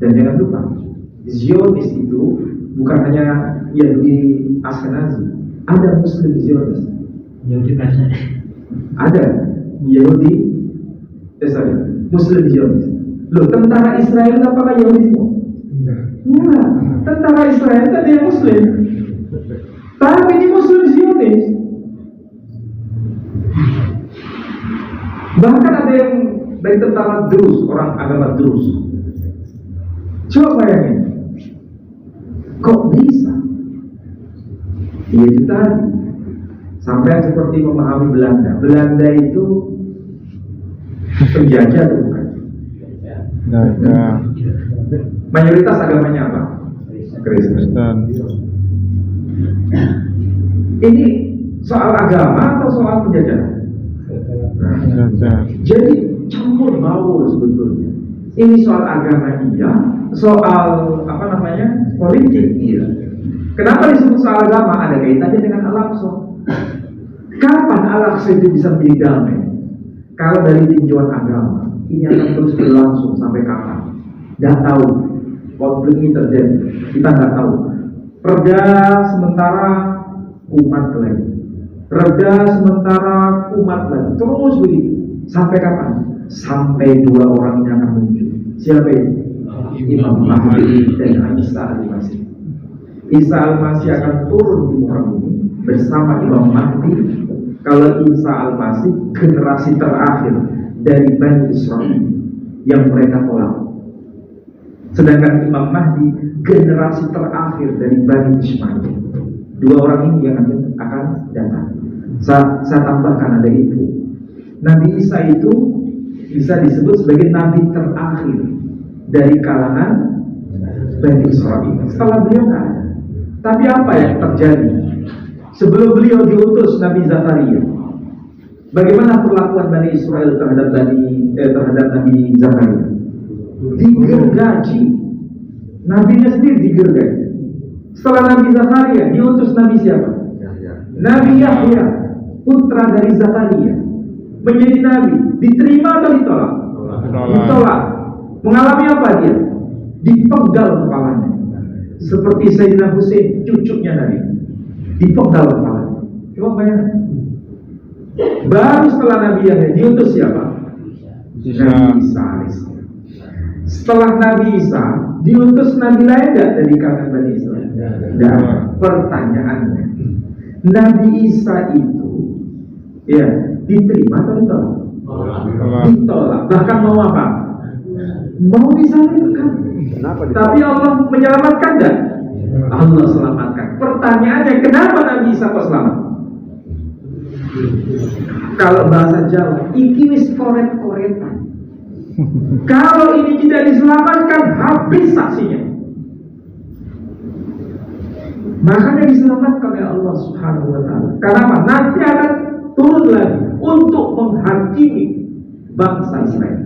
Dan jangan lupa, Zionis itu bukan hanya Yahudi Ashkenazi, ada Muslim Zionis. Yahudi Persia. Ada Muslim Zionis. Loh, tentara Israel apakah Yahudi semua? Enggak. Tentara Israel itu ada yang Muslim, tapi ini Muslim Zionis. Bahkan ada yang dari tentara Drus, orang agama Drus. Coba bayangin, kok bisa? Ya itu tadi, sampai seperti memahami Belanda. Belanda itu penjajah atau bukan? Mayoritas agamanya apa? Kristen. Ini soal agama atau soal penjajahan? Jadi campur baur sebetulnya. Ini soal agama iya, soal politik iya. Kenapa disebut soal agama? Ada kaitannya dengan Al-Aqsa. Kapan Al-Aqsa itu bisa menjadi damai? Kalau dari tinjauan agama, ini akan terus berlangsung sampai kapan? Tidak tahu. Konflik ini terjadi, kita nggak tahu. Reda sementara umat lagi, reda sementara umat lagi, terus begitu. Sampai kapan? Sampai dua orang yang akan muncul. Siapa ini? Imam Mahdi dan Isa Al-Masih. Isa Al-Masih akan turun di muka bumi bersama Imam Mahdi. Kalau Isa Al-Masih generasi terakhir dari Bani Israel yang mereka tolak. Sedangkan Imam Mahdi generasi terakhir dari Bani Ismail. Dua orang ini yang akan datang. Saya tambahkan ada itu. Nabi Isa itu bisa disebut sebagai nabi terakhir dari kalangan Bani Israel. Setelah beliau tidak ada. Tapi apa yang terjadi sebelum beliau diutus Nabi Zakaria? Bagaimana perlakuan Bani Israel terhadap Nabi Zakaria? Digergaji. Nabinya sendiri digergaji. Setelah Nabi Zakaria diutus Nabi siapa? Nabi Yahya, putra dari Zakaria, menjadi nabi. Diterima atau ditolak? Ditolak. Mengalami apa dia? Dipenggal kepalanya. Seperti Sayyidina Husain, cucunya Nabi, dipenggal kepalanya. Coba bayangkan. Baru setelah Nabi Yahya diutus siapa? Nabi Isa. Setelah Nabi Isa diutus Nabi lain tidak dari kalangan Bani Israel? Tidak. Pertanyaannya, Nabi Isa itu diterima atau ditolak? Ditolak. Bahkan mau apa? Mau disalibkan. Tapi Allah menyelamatkan tidak? Allah selamatkan. Pertanyaannya, kenapa Nabi Isa kok selamat? Kalau bahasa Jawa, iki wis koret-koretan. Kalau ini tidak diselamatkan, habis saksinya. Makanya diselamatkan oleh Allah Subhanahu wa Ta'ala. Kenapa? Nanti akan turun lagi untuk menghakimi bangsa Israel,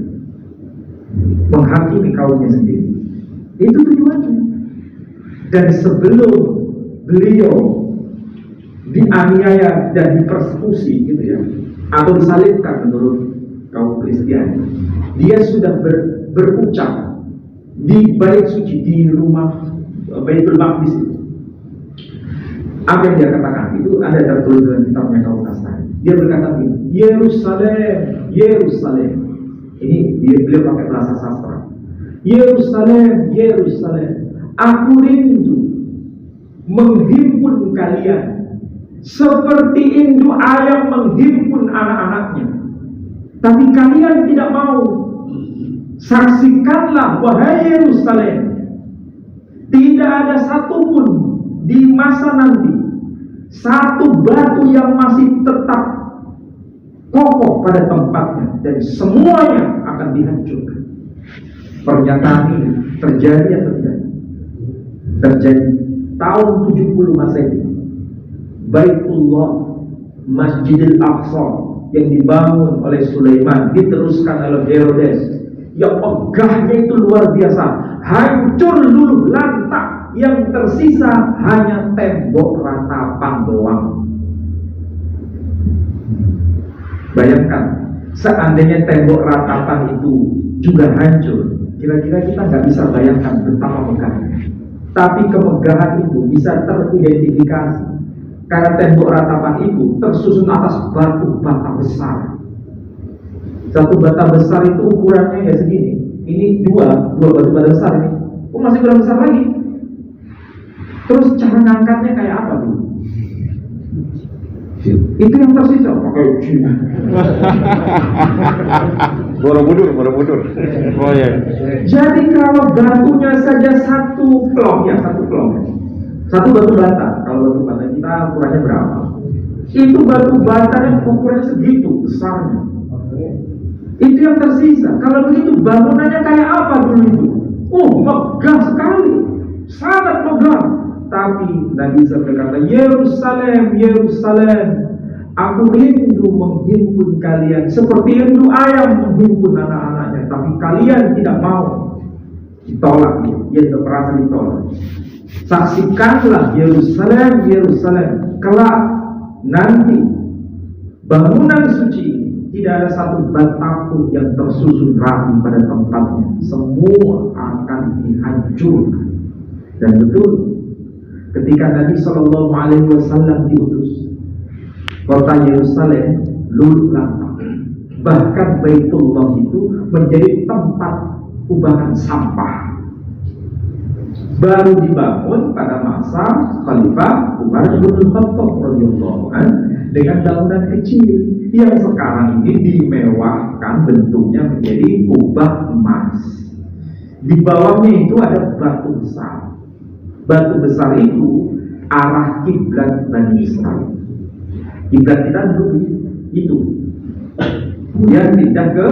menghakimi kaumnya sendiri. Itu tujuannya. Dan sebelum beliau dianiaya dan dipersekusi gitu ya, atau disalibkan menurut kaum Kristiani, dia sudah berucap di bait suci, di rumah Baitul Maqdis itu. Apa yang dia katakan? Itu ada tertulis dalam kitabnya kaum Nasrani. Dia berkata begini, Yerusalem, Yerusalem. Ini beliau pakai bahasa sastra. Yerusalem, Yerusalem, aku rindu menghimpun kalian seperti induk ayam menghimpun anak-anaknya. Tapi kalian tidak mau. Saksikanlah wahai Yerusalem, tidak ada satupun di masa nanti satu batu yang masih tetap kokoh pada tempatnya, dan semuanya akan dihancurkan. Pernyataan ini terjadi atau tidak? Terjadi. Tahun 70 Masehi, Baitullah, Masjidil Aqsa yang dibangun oleh Sulaiman, diteruskan oleh Herodes, yang megahnya itu luar biasa, hancur luluh lantak, yang tersisa hanya tembok ratapan doang. Bayangkan, seandainya tembok ratapan itu juga hancur, kira-kira kita nggak bisa bayangkan betapa megahnya. Tapi kemegahan itu bisa teridentifikasi karena tembok ratapan itu tersusun atas batu bata besar. Satu bata besar itu ukurannya ya segini. Ini dua batu bata besar ini. Oh, masih kurang besar lagi. Terus cara ngangkatnya kayak apa dulu? Itu yang tersisa pakai cina. Borobudur. Oh ya. Jadi kalau batunya saja satu plong, satu batu bata. Kalau batu bata kita ukurannya berapa? Itu batu batanya ukurannya segitu besarnya. Itu yang tersisa. Kalau begitu bangunannya kayak apa dulu itu? Oh, megah sekali, sangat megah. Tapi Nabi Isa berkata, Yerusalem, Yerusalem, aku rindu menghimpun kalian seperti rindu ayam menghimpun anak-anaknya, tapi kalian tidak mau. Ditolak, dia tidak merasa ditolak. Saksikanlah Yerusalem, Yerusalem, kelak nanti bangunan suci tidak ada satu batang pun yang tersusun rapi pada tempatnya, semua akan dihancurkan. Dan betul, ketika Nabi SAW diutus, kota Yerusalem luluh lantak. Bahkan Baitullah itu menjadi tempat kubangan sampah. Baru dibangun pada masa Khalifah Umar bin Khattab radhiyallahu anhu dengan bangunan kecil yang sekarang ini dimewahkan, bentuknya menjadi kubah emas. Di bawahnya itu ada batu besar. Batu besar itu arah kiblat Bani Israel. Kiblat kita dulu itu, kemudian pindah ke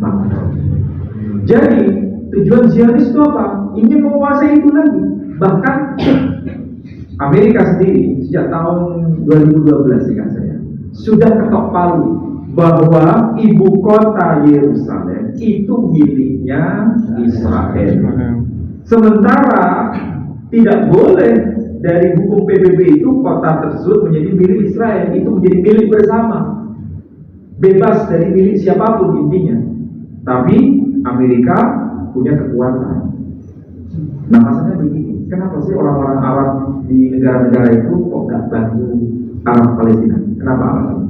Makkah. Jadi tujuan Zionis itu apa? Ingin menguasai itu lagi. Bahkan Amerika sendiri sejak tahun 2012 ingat saya sudah ketok palu bahwa ibu kota Yerusalem itu miliknya Israel. Sementara tidak boleh dari hukum PBB itu kota tersebut menjadi milik Israel, itu menjadi milik bersama, bebas dari milik siapapun intinya. Tapi Amerika punya kekuatan. Nah masalahnya begini, kenapa sih orang-orang Arab di negara-negara itu kok gak bantu Arab Palestina? Kenapa alasannya?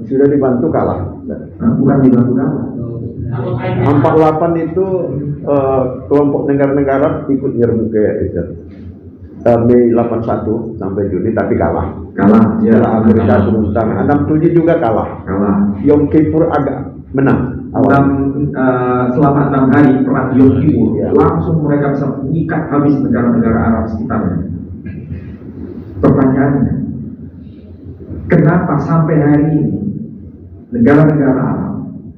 Sudah dibantu kalah. Nah, bukan dibantu kalah. 48 itu kelompok negara-negara ikut nyerbu ke Israel. Mei 81 sampai Juni tapi kalah. Kalah, ya. Setelah Amerika turun tangan. 67 juga kalah. Yom Kippur agak menang. Selama 6 hari perang Yom Kippur, langsung mereka bisa mengikat habis negara-negara Arab sekitarnya. Pertanyaannya, kenapa sampai hari ini negara-negara Arab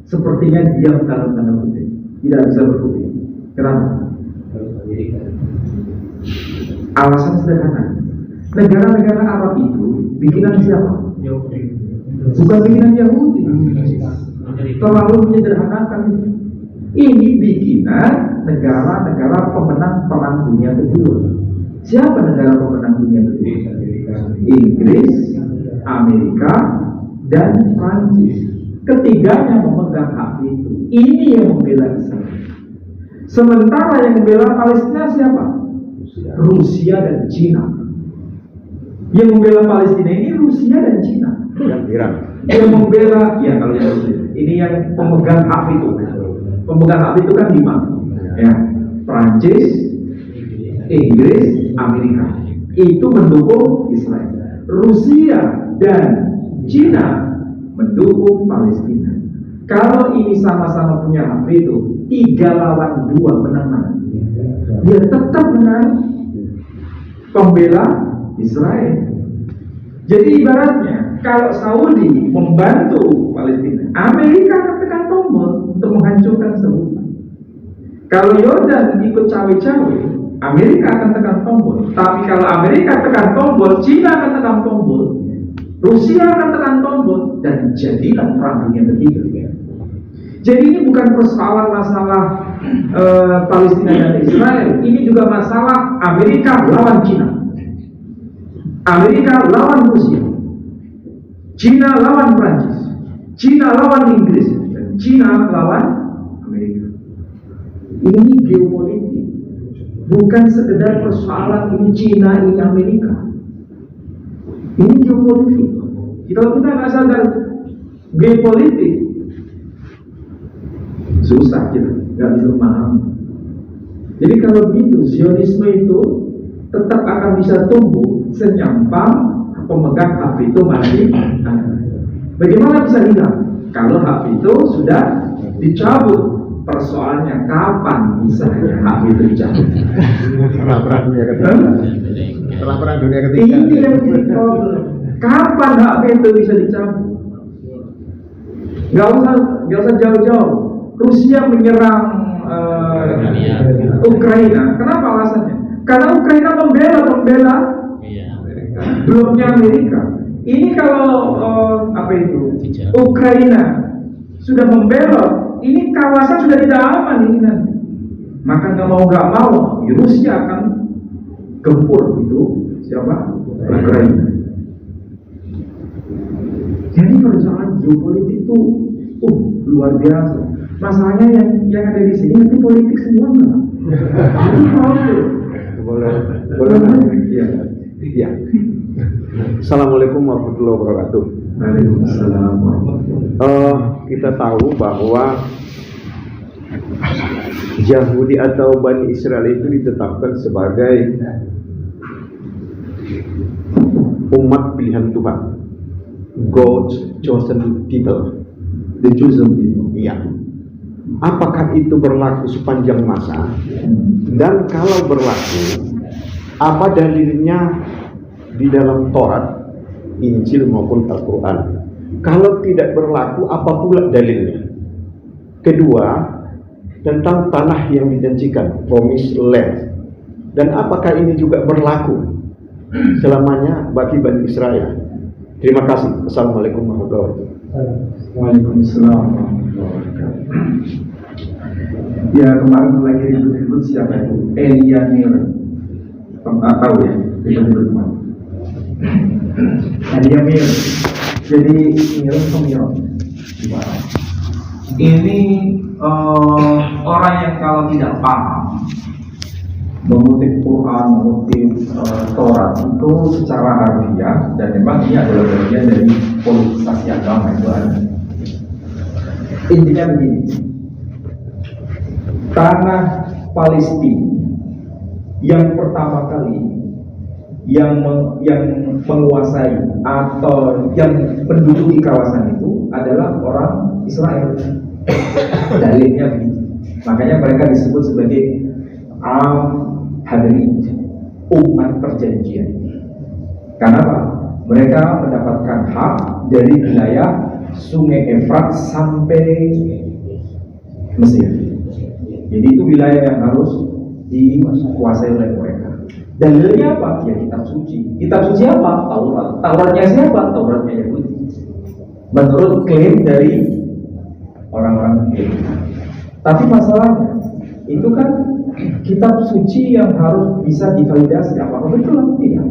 sepertinya diam dalam tanda kutip, tidak bisa berkutik? Kenapa? Alasan sederhana, negara-negara Arab itu bikinan siapa? Bukan bikinan Yahudi. Terlalu menyederhanakan itu. Ini bikinan negara-negara pemenang perang dunia kedua. Siapa negara pemenang dunia kedua? Inggris, Amerika, dan Prancis. Ketiganya memegang hak itu. Ini yang membela Israel. Sementara yang membela Palestina siapa? Rusia dan Cina. Yang membela Palestina ini Rusia dan Cina. Iran. Yang membela, ya kalau yang Rusia. Ini yang pemegang hak itu. Pemegang hak itu kan 5. Ya, Prancis, Inggris, Amerika. itu mendukung Israel. Rusia dan Cina mendukung Palestina. Kalau ini sama-sama punya hak veto, 3 lawan 2 menang. Dia tetap menang pembela Israel. Jadi ibaratnya kalau Saudi membantu Palestina, Amerika akan tekan tombol untuk menghancurkan Saudi. Kalau Yordan ikut cawe-cawe, Amerika akan tekan tombol. Tapi kalau Amerika tekan tombol, Cina akan tekan tombol, Rusia akan tekan tombol, dan jadilah perang dunia ketiga. Jadi ini bukan persoalan masalah Palestina dan Israel, ini juga masalah Amerika lawan Cina, Amerika lawan Rusia, Cina lawan Prancis, Cina lawan Inggris, dan Cina lawan Amerika. Ini geopolitik, bukan sekedar persoalan ini Cina, ini Amerika. Ini geopolitik. Kalau kita nggak sadar geopolitik, susah kita nggak bisa memahami. Jadi kalau begitu, Zionisme itu tetap akan bisa tumbuh senyampang pemegang hak veto masih ada. Bagaimana bisa hilang? Kalau hak veto sudah dicabut. Persoalannya kapan misalnya hak veto dicabut? Setelah perang dunia ketiga. Setelah perang dunia ketiga. Ini yang jadi problem. Kapan hak veto bisa dicabut? Gak usah jauh-jauh. Rusia menyerang Ukraina. Kenapa alasannya? Karena Ukraina membela bloknya Amerika. Ini kalau Ukraina sudah membelot, ini kawasan sudah tidak aman ini nanti. Maka nggak mau, Rusia akan gempur itu siapa? Ukraina. Jadi persoalan geopolitik itu luar biasa. Masalahnya yang ada di sini nanti politik semua nggak? Boleh. Iya. Assalamualaikum warahmatullahi wabarakatuh. Waalaikumsalam warahmatullahi. Kita tahu bahwa Yahudi atau Bani Israel itu ditetapkan sebagai umat pilihan Tuhan, God's chosen people, the chosen people. Iya. Apakah itu berlaku sepanjang masa? Dan kalau berlaku, apa dalilnya di dalam Taurat, Injil maupun Al-Quran? Kalau tidak berlaku, apa pula dalilnya? Kedua, tentang tanah yang dijanjikan, promised land. Dan apakah ini juga berlaku selamanya bagi Bani Israel? Terima kasih. Assalamualaikum warahmatullahi wabarakatuh. Waalaikumsalam warahmatullahi wabarakatuh. Ya, kemarin lagi ribut-ribut siapa itu? Eliamir. Pernah tahu ya? Ribut-ribut kemarin. Eliamir. Jadi ini orang yang kalau tidak paham mengutip Quran, mengutip Taurat itu secara harfiah, dan memang ini adalah bagian dari politisasi agama itu ada. Intinya begini, tanah Palestina yang pertama kali yang menguasai atau yang menduduki kawasan itu adalah orang Israel. Dalilnya begitu. Makanya mereka disebut sebagai Hadrid, umat perjanjian. Kenapa? Mereka mendapatkan hak dari wilayah Sungai Efrat sampai Mesir. Jadi itu wilayah yang harus dikuasai oleh mereka. Dalilnya apa? Ya kitab suci. Kitab suci apa? Taurat. Tauratnya siapa? Tauratnya Yahudi. Menurut klaim dari orang-orang Yahudi. Tapi masalahnya itu kan kitab suci yang harus bisa divalidasi apakah betul atau tidak.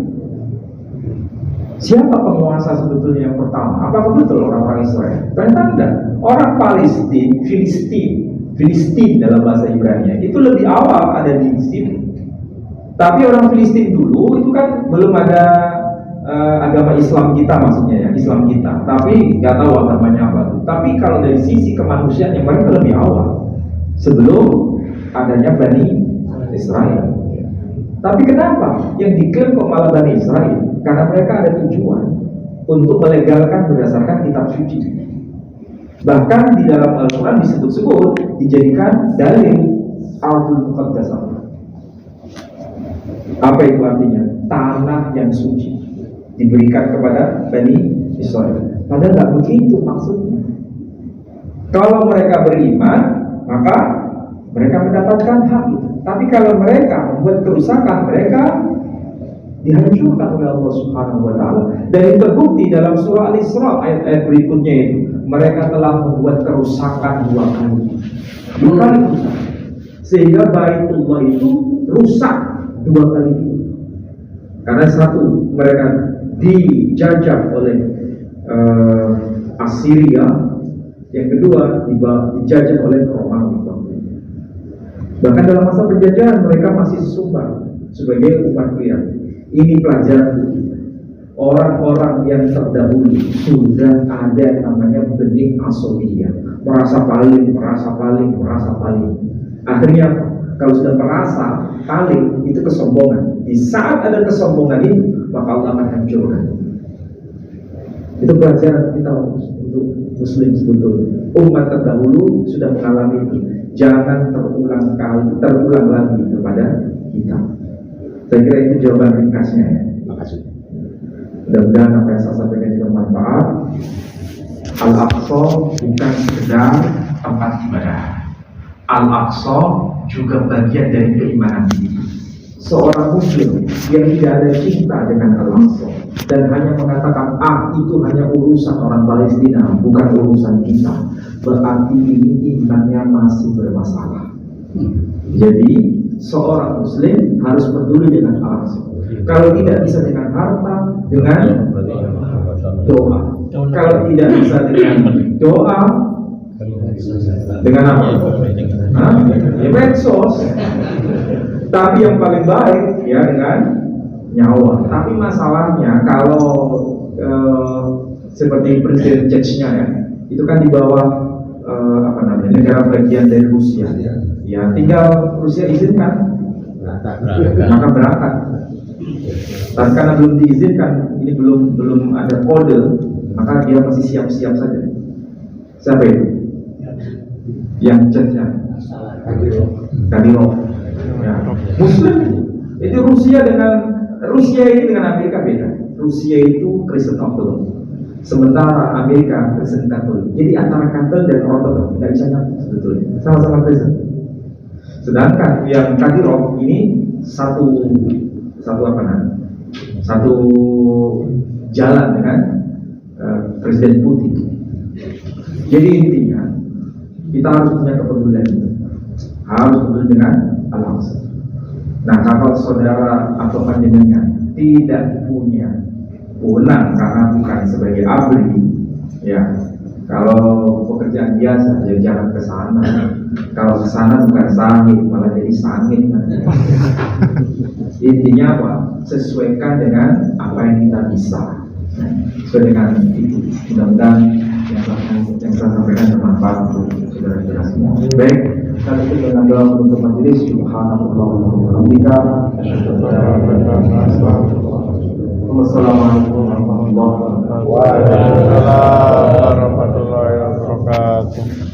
Siapa penguasa sebetulnya yang pertama? Apakah betul orang-orang Israel? Ternyata enggak. Orang Palestina, Filistin dalam bahasa Ibrani itu lebih awal ada di sini. Tapi orang Filistin dulu itu kan belum ada agama Islam kita, maksudnya ya, Islam kita. Tapi nggak tahu agamanya apa. Tapi kalau dari sisi kemanusiaan yang mereka lebih awal sebelum adanya Bani Israel. Tapi kenapa yang diklaim kok malah Bani Israel? Karena mereka ada tujuan untuk melegalkan berdasarkan kitab suci. Bahkan di dalam Al-Quran disebut-sebut dijadikan dalil Ardul Muqaddasah. Apa itu artinya? Tanah yang suci diberikan kepada Bani Israel. Padahal nggak begitu maksudnya. Kalau mereka beriman, maka mereka mendapatkan hak itu. Tapi kalau mereka membuat kerusakan, mereka dihancurkan oleh Allah Subhanahu wa Ta'ala. Dan itu terbukti dalam surah Al-Isra ayat-ayat berikutnya itu. Mereka telah membuat kerusakan 2 kali. 2 kali rusak. Sehingga Baitullah itu rusak 2 kali itu. Karena satu, mereka dijajah oleh Assyria. Yang kedua, dijajah oleh Romawi. Bahkan dalam masa penjajahan mereka masih sumbang sebagai umat pria. Ini pelajaran orang-orang yang terdahulu sudah ada yang namanya benih asabiyah, merasa paling. Akhirnya kalau sudah merasa paling, itu kesombongan. Di saat ada kesombongan itu, maka Allah akan hancurkan. Itu pelajaran kita untuk Muslim sebetulnya. Umat terdahulu sudah mengalami itu. Jangan terulang lagi kepada kita. Saya kira itu jawaban ringkasnya ya. Makasih. Mudah-mudahan apa yang saya sampaikan juga bermanfaat. Al-Aqsa bukan sekedar tempat ibadah. Al-Aqsa juga bagian dari keimanan kita. Seorang Muslim yang tidak ada cinta dengan Al-Aqsa dan hanya mengatakan itu hanya urusan orang Palestina, bukan urusan kita, berarti ini imannya masih bermasalah. Jadi seorang Muslim harus peduli dengan Al-Aqsa. Kalau tidak bisa dengan harta, dengan doa. Kalau tidak bisa dengan doa, dengan apa? Ya medsos. Tapi yang paling baik ya dengan nyawa. Tapi masalahnya kalau seperti Presiden Chechnya ya, itu kan di bawah negara bagian dari Rusia. Ya tinggal Rusia izinkan, maka berangkat. Dan karena belum diizinkan, ini belum ada kode, maka dia masih siap-siap saja. Siapa itu? Yang Chechnya, Kadyrov. Ya. Muslim itu Rusia ini dengan Amerika beda. Rusia itu Kristen Orthodox, sementara Amerika Kristen Katolik. Jadi antara Katolik dan Orthodox tidak bisa nyambung sebetulnya, sama-sama Kristen. Sedangkan yang Kadyrov ini satu jalan dengan Presiden Putin. Jadi intinya kita harus punya kepedulian itu. Harus peduli dengan Al-Aqsa. Nah, kalau saudara atau panjenengan tidak punya wewenang karena bukan sebagai abri, ya, kalau pekerjaan biasa, ya jangan ke sana. Kalau ke sana bukan sangit, malah jadi sangit. Intinya apa? Sesuaikan dengan apa yang kita bisa. Sesuai dengan itu. Mudah-mudahan yang saya sampaikan bermanfaat untuk saudara-saudara semua. Baik. Kali itu dengan doa untuk majelis. Subhanallah wa bihamdika, asyhadu an la ilaha illa anta, astaghfiruka wa atubu ilaik. Wassalamualaikum warahmatullahi wabarakatuh. Waalaikumsalam warahmatullahi wabarakatuh.